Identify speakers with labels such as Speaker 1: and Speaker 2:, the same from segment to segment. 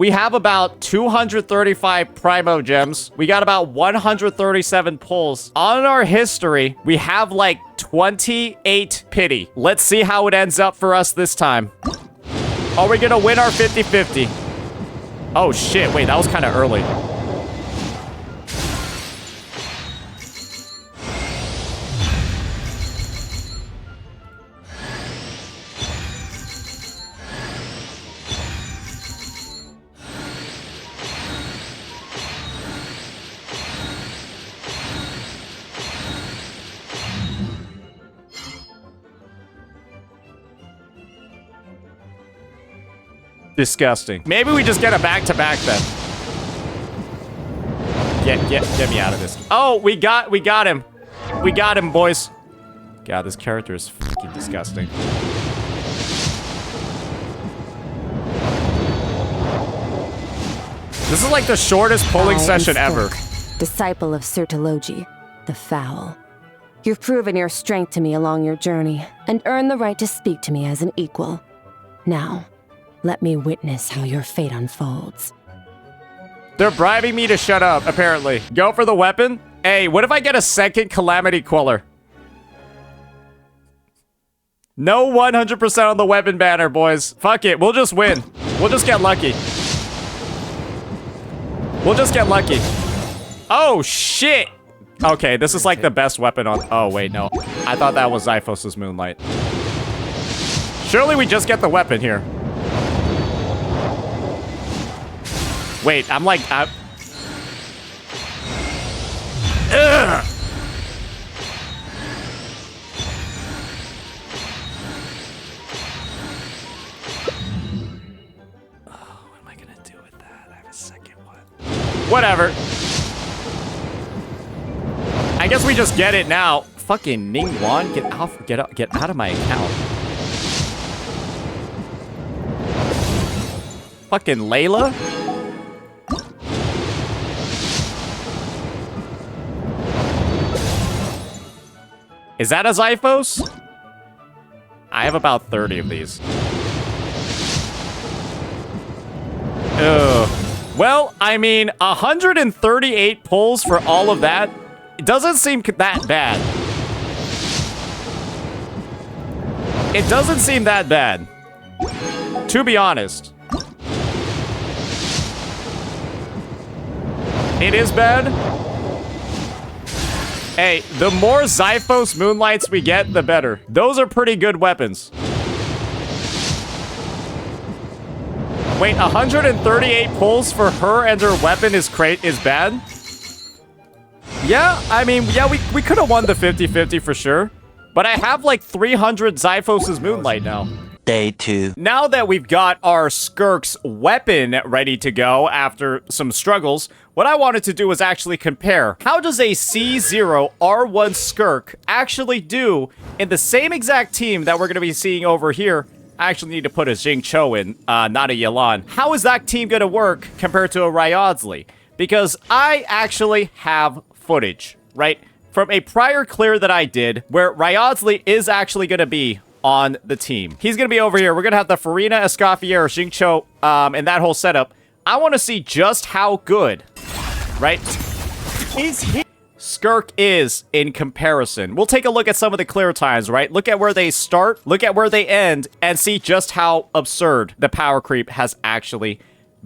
Speaker 1: we have about 235 Primo Gems. We got about 137 pulls. On our history, we have like 28 pity. Let's see how it ends up for us this time. Are we gonna win our 50-50? Oh shit, wait, that was kind of early. Disgusting. Maybe we just get a back-to-back then. Get me out of this. Oh, we got him. We got him, boys. God, this character is fucking disgusting. This is like the shortest pulling session ever.
Speaker 2: Disciple of Sirtologi, the Foul. You've proven your strength to me along your journey and earned the right to speak to me as an equal. Now, let me witness how your fate unfolds.
Speaker 1: They're bribing me to shut up, apparently. Go for the weapon? Hey, what if I get a second Calamity Queller? No 100% on the weapon banner, boys. Fuck it, we'll just win. We'll just get lucky. We'll just get lucky. Oh, shit! Okay, this is like the best weapon on... Oh, wait, no. I thought that was Xiphos' Moonlight. Surely we just get the weapon here. Wait, I'm like... Ugh! Oh, what am I gonna do with that? I have a second one. Whatever. I guess we just get it now. Fucking Ningguang, get out of my account. Fucking Layla? Is that a Xiphos? I have about 30 of these. Ugh. Well, I mean, 138 pulls for all of that. It doesn't seem that bad. It doesn't seem that bad. To be honest. It is bad. Hey, the more Xiphos Moonlights we get, the better. Those are pretty good weapons. Wait, 138 pulls for her and her weapon is bad? Yeah, I mean, yeah, we could have won the 50-50 for sure. But I have like 300 Xiphos' Moonlight now.
Speaker 3: Day 2.
Speaker 1: Now that we've got our Skirk's weapon ready to go after some struggles, what I wanted to do was actually compare. How does a C0 R1 Skirk actually do in the same exact team that we're going to be seeing over here? I actually need to put a Jing Cho in, not a Yelan. How is that team going to work compared to a Wriothesley? Because I actually have footage, right? From a prior clear that I did, where Wriothesley is actually going to be on the team. He's going to be over here. We're going to have the Farina, Escoffier, Jing Cho, and that whole setup. I want to see just how good, right, Skirk is in comparison. We'll take a look at some of the clear times, right? Look at where they start, look at where they end, and see just how absurd the power creep has actually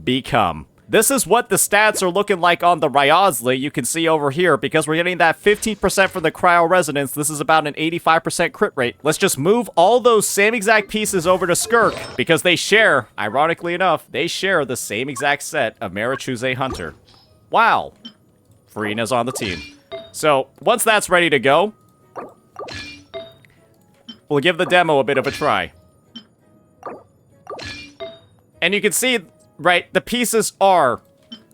Speaker 1: become. This is what the stats are looking like on the Wriothesley. You can see over here, because we're getting that 15% from the Cryo Resonance. This is about an 85% crit rate. Let's just move all those same exact pieces over to Skirk, because they share, ironically enough, they share the same exact set of Marichuze Hunter. Wow. Farina's on the team. So, once that's ready to go, we'll give the demo a bit of a try. And you can see... right, the pieces are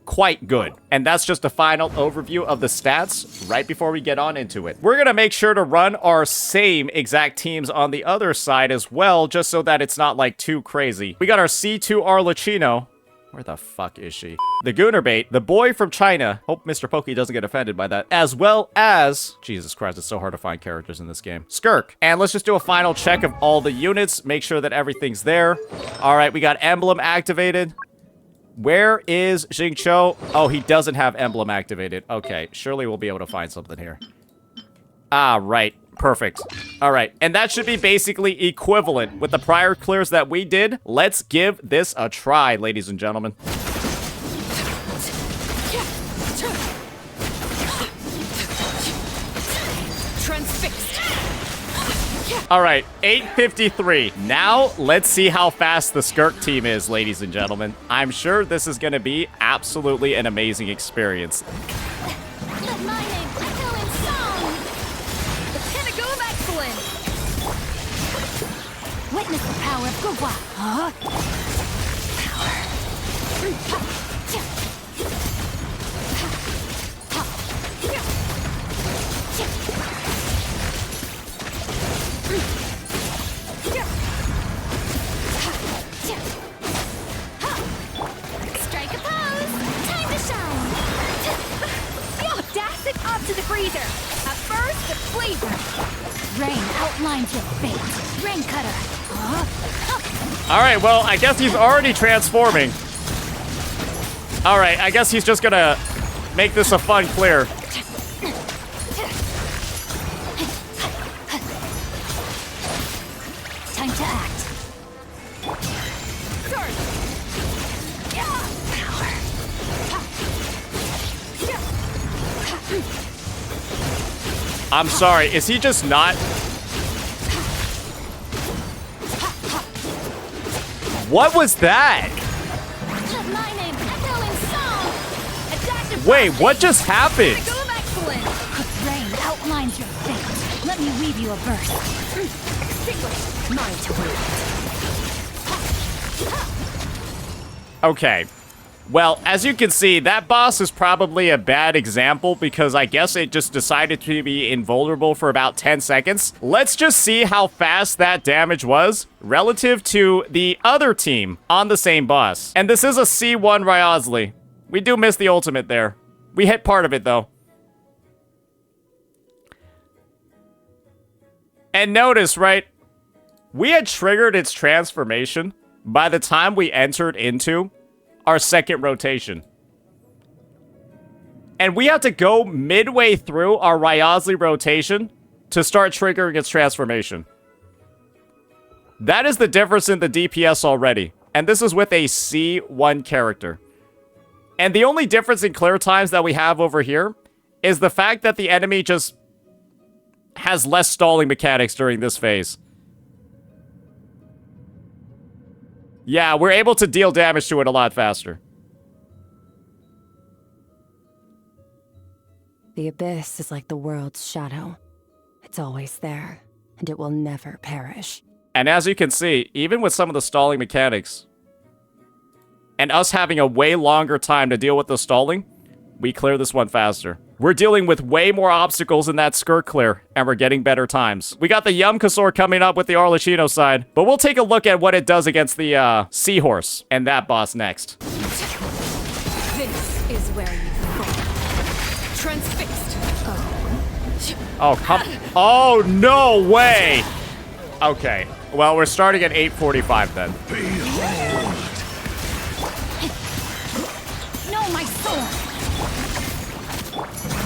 Speaker 1: quite good. And that's just a final overview of the stats right before we get on into it. We're going to make sure to run our same exact teams on the other side as well, just so that it's not, like, too crazy. We got our C2 Arlecchino. Where the fuck is she? The Goonerbait, the boy from China. Hope Mr. Pokey doesn't get offended by that. As well as... Jesus Christ, it's so hard to find characters in this game. Skirk. And let's just do a final check of all the units. Make sure that everything's there. All right, we got Emblem activated. Where is Xingqiu? Oh, he doesn't have emblem activated. Okay, surely we'll be able to find something here. Ah, right. Perfect. All right, and that should be basically equivalent with the prior clears that we did. Let's give this a try, ladies and gentlemen. All right, 8:53. Now, let's see how fast the Skirk team is, ladies and gentlemen. I'm sure this is going to be absolutely an amazing experience.
Speaker 3: Let my name echo in song. The pinnacle of excellence. Witness the power of Gugwa. Strike a pose. Time to shine. The audacity up to the freezer. At first, the flavor. Rain outlines your fate. Rain cutter.
Speaker 1: All right, well, I guess he's already transforming. All right, I guess he's just gonna make this a fun clear.
Speaker 3: Time to act.
Speaker 1: I'm sorry, is he just not? What was that?
Speaker 3: Let my name echo in song. Adaptive
Speaker 1: Wait, what just happened?
Speaker 3: Pinnacle of excellence. Rain outlines your fate. Let me weave you a verse. Extinguish. Mine to wield.
Speaker 1: Okay. Well, as you can see, that boss is probably a bad example because I guess it just decided to be invulnerable for about 10 seconds. Let's just see how fast that damage was relative to the other team on the same boss. And this is a C1 Wriothesley. We do miss the ultimate there. We hit part of it, though. And notice, right? We had triggered its transformation by the time we entered into our second rotation. And we have to go midway through our Wriothesley rotation to start triggering its transformation. That is the difference in the DPS already. And this is with a C1 character. And the only difference in clear times that we have over here is the fact that the enemy just has less stalling mechanics during this phase. Yeah, we're able to deal damage to it a lot faster.
Speaker 2: The abyss is like the world's shadow. It's always there, and it will never perish.
Speaker 1: And as you can see, even with some of the stalling mechanics, and us having a way longer time to deal with the stalling, we clear this one faster. We're dealing with way more obstacles in that Skirk clear, and we're getting better times. We got the Yumkasaur coming up with the Arlecchino side, but we'll take a look at what it does against the Seahorse and that boss next.
Speaker 3: This is where you fall. Transfixed.
Speaker 1: Oh, come... Oh, no way! Okay, well, we're starting at 8:45 then.
Speaker 3: Behold. No, my sword.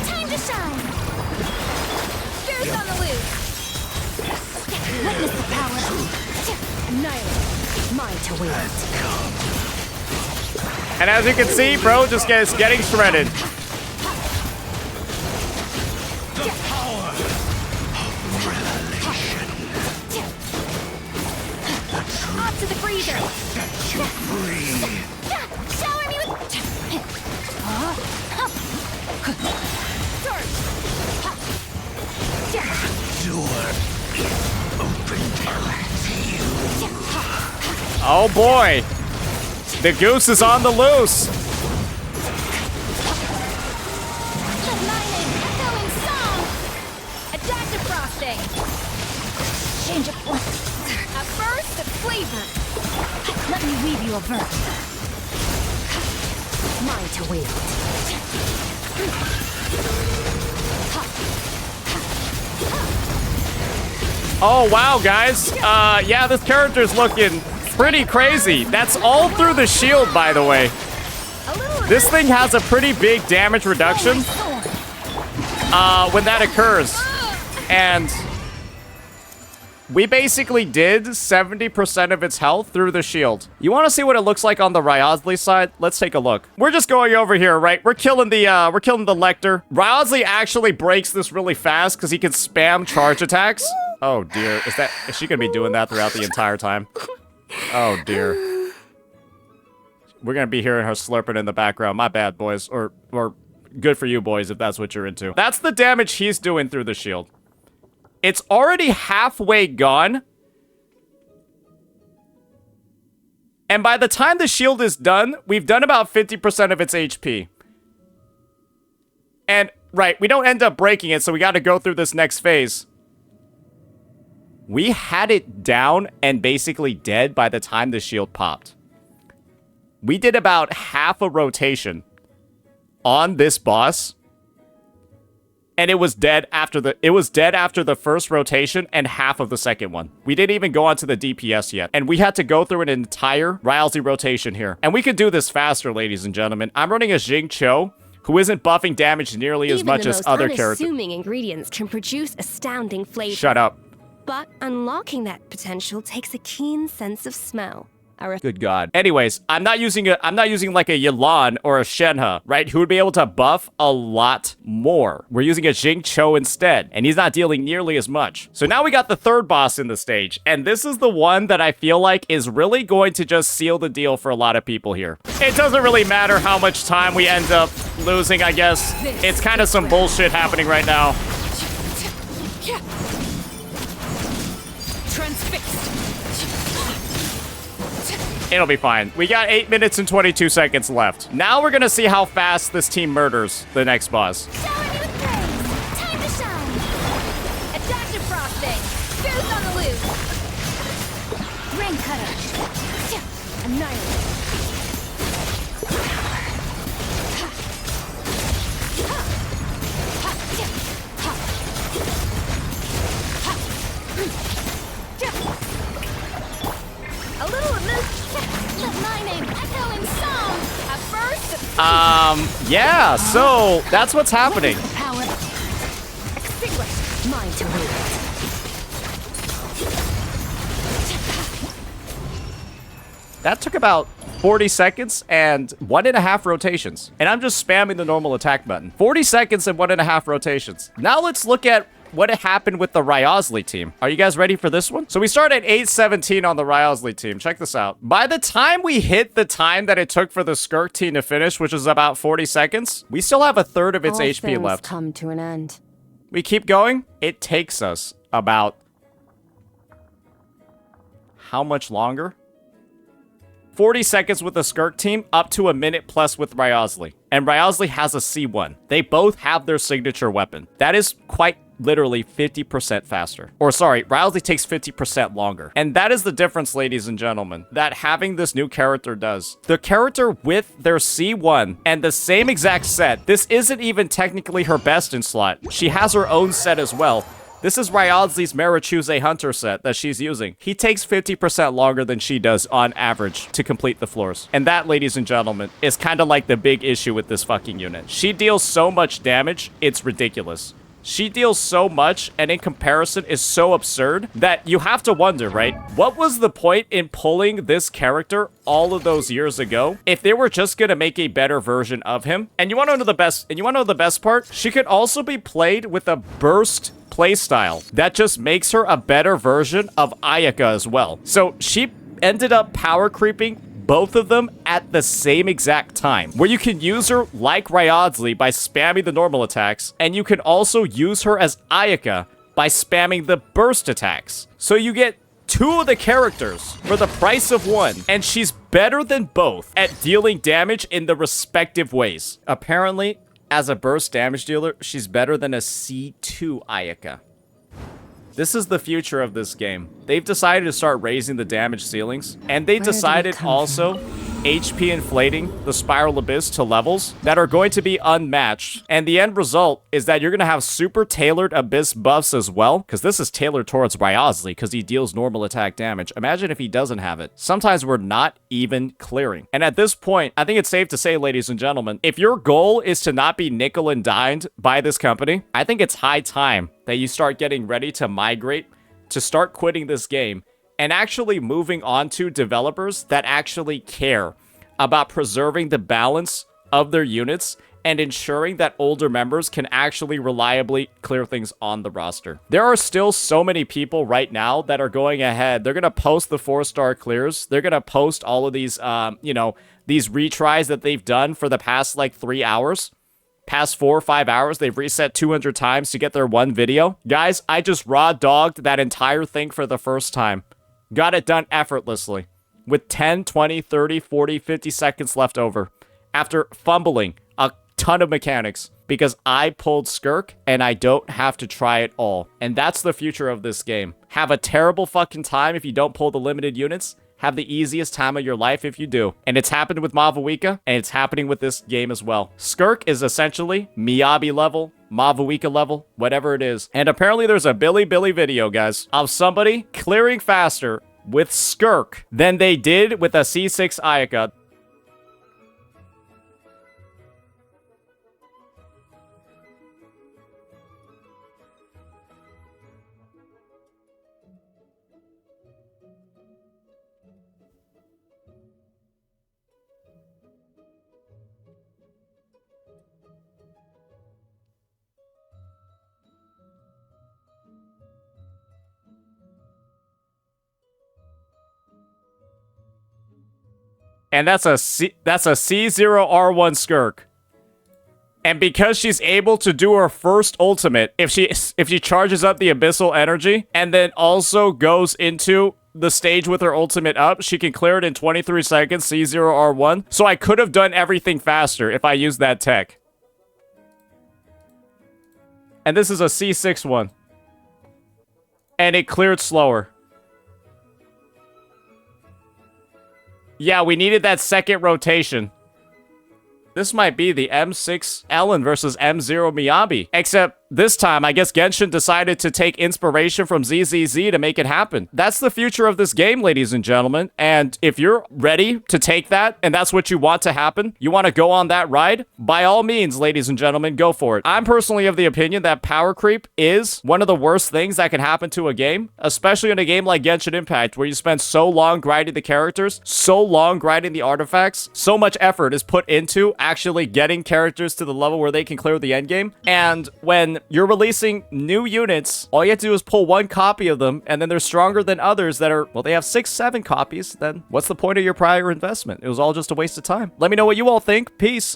Speaker 3: Time to shine. Spears on the loose. Witness the power. Annihilate. Mine to wield.
Speaker 1: And as you can see, bro just gets getting shredded.
Speaker 4: The power of revelation.
Speaker 3: Off to the freezer.
Speaker 4: Set you free.
Speaker 3: Shower me with... Sword.
Speaker 4: Door open to you.
Speaker 1: Oh boy! The goose is on the loose!
Speaker 3: Let my name echo in song. Adaptive frosting. Change of point. At first, the flavor. Let me weave you a verse.
Speaker 2: Mine to wield.
Speaker 1: Oh wow, guys. Yeah, this character's looking pretty crazy. That's all through the shield, by the way. This thing has a pretty big damage reduction when that occurs. And we basically did 70% of its health through the shield. You want to see what it looks like on the Wriothesley side? Let's take a look. We're just going over here, right? We're killing the Lecter. Wriothesley actually breaks this really fast because he can spam charge attacks. Oh dear, is she gonna be doing that throughout the entire time? Oh dear. We're gonna be hearing her slurping in the background. My bad, boys. Or good for you, boys, if that's what you're into. That's the damage he's doing through the shield. It's already halfway gone. And by the time the shield is done, we've done about 50% of its HP. And, right, we don't end up breaking it, so we gotta go through this next phase. We had it down and basically dead by the time the shield popped. We did about half a rotation on this boss. And it was dead after the first rotation and half of the second one. We didn't even go onto the DPS yet. And we had to go through an entire Wriothesley rotation here. And we could do this faster, ladies and gentlemen. I'm running a Jing Cho, who isn't buffing damage nearly as much as other characters.
Speaker 5: Even the most unassuming ingredients can produce astounding flavor.
Speaker 1: Shut up.
Speaker 5: But unlocking that potential takes a keen sense of smell.
Speaker 1: Good God. Anyways, I'm not using like a Yelan or a Shenhe, right? Who would be able to buff a lot more. We're using a Jing Cho instead, and he's not dealing nearly as much. So now we got the third boss in the stage, and this is the one that I feel like is really going to just seal the deal for a lot of people here. It doesn't really matter how much time we end up losing, I guess. It's kind of some bullshit happening right now.
Speaker 3: Transfixed.
Speaker 1: It'll be fine. We got 8 minutes and 22 seconds left. Now we're gonna see how fast this team murders the next boss.
Speaker 3: Shower me with praise. Time to shine. Adaptive frosting. Goose on the loose. Rain cutter. Annihilate. A little loose. Let my name echo in song. A burst.
Speaker 1: Yeah, so that's what's happening.
Speaker 3: Power. Extinguish. Mine to wield.
Speaker 1: That took about 40 seconds and 1.5 rotations. And I'm just spamming the normal attack button. 40 seconds and 1.5 rotations. Now let's look at what happened with the Wriothesley team. Are you guys ready for this one? So we start at 8:17 on the Wriothesley team. Check this out. By the time we hit the time that it took for the Skirk team to finish, which is about 40 seconds, we still have a third of its
Speaker 2: All
Speaker 1: HP
Speaker 2: things
Speaker 1: left.
Speaker 2: come to an end.
Speaker 1: We keep going. It takes us about... how much longer? 40 seconds with the Skirk team, up to a minute plus with Wriothesley. And Wriothesley has a C1. They both have their signature weapon. That is quite literally 50% faster. Or sorry, Wriothesley takes 50% longer. And that is the difference, ladies and gentlemen, that having this new character does. The character with their C1 and the same exact set, this isn't even technically her best in slot. She has her own set as well. This is Wriothesley's Marichuse Hunter set that she's using. He takes 50% longer than she does on average to complete the floors. And that, ladies and gentlemen, is kind of like the big issue with this fucking unit. She deals so much damage, it's ridiculous. She deals so much, and in comparison is so absurd that you have to wonder, right? What was the point in pulling this character all of those years ago if they were just gonna make a better version of him? And you wanna know the best part? She could also be played with a burst playstyle that just makes her a better version of Ayaka as well. So she ended up power creeping both of them at the same exact time, where you can use her like Wriothesley by spamming the normal attacks, and you can also use her as Ayaka by spamming the burst attacks. So you get two of the characters for the price of one, and she's better than both at dealing damage in the respective ways. Apparently, as a burst damage dealer, she's better than a C2 Ayaka. This is the future of this game. They've decided to start raising the damage ceilings, and they decided also HP inflating the Spiral Abyss to levels that are going to be unmatched. And the end result is that you're going to have super tailored Abyss buffs as well, because this is tailored towards Wriothesley because he deals normal attack damage. Imagine if he doesn't have it. Sometimes we're not even clearing. And at this point, I think it's safe to say, ladies and gentlemen, if your goal is to not be nickel and dimed by this company, I think it's high time that you start getting ready to migrate, to start quitting this game, and actually moving on to developers that actually care about preserving the balance of their units and ensuring that older members can actually reliably clear things on the roster. There are still so many people right now that are going ahead. They're going to post the 4-star clears. They're going to post all of these, these retries that they've done for the past, 3 hours. Past 4 or 5 hours, they've reset 200 times to get their one video. Guys, I just raw dogged that entire thing for the first time. Got it done effortlessly. With 10, 20, 30, 40, 50 seconds left over. After fumbling a ton of mechanics. Because I pulled Skirk and I don't have to try it all. And that's the future of this game. Have a terrible fucking time if you don't pull the limited units. Have the easiest time of your life if you do. And it's happened with Mavuika, and it's happening with this game as well. Skirk is essentially Miyabi level, Mavuika level, whatever it is. And apparently there's a Billy video, guys, of somebody clearing faster with Skirk than they did with a C6 Ayaka. And that's a C0R1 Skirk. And because she's able to do her first ultimate, if she charges up the abyssal energy and then also goes into the stage with her ultimate up, she can clear it in 23 seconds, C0R1. So I could have done everything faster if I used that tech. And this is a C6 one. And it cleared slower. Yeah, we needed that second rotation. This might be the M6 Ellen versus M0 Miyabi. Except this time, I guess Genshin decided to take inspiration from ZZZ to make it happen. That's the future of this game, ladies and gentlemen. And if you're ready to take that, and that's what you want to happen, you want to go on that ride, by all means, ladies and gentlemen, go for it. I'm personally of the opinion that power creep is one of the worst things that can happen to a game, especially in a game like Genshin Impact, where you spend so long grinding the characters, so long grinding the artifacts, so much effort is put into actually getting characters to the level where they can clear the endgame. And when you're releasing new units, all you have to do is pull one copy of them, and then they're stronger than others that are, well, they have 6, 7 copies, then what's the point of your prior investment? It was all just a waste of time. Let me know what you all think. Peace.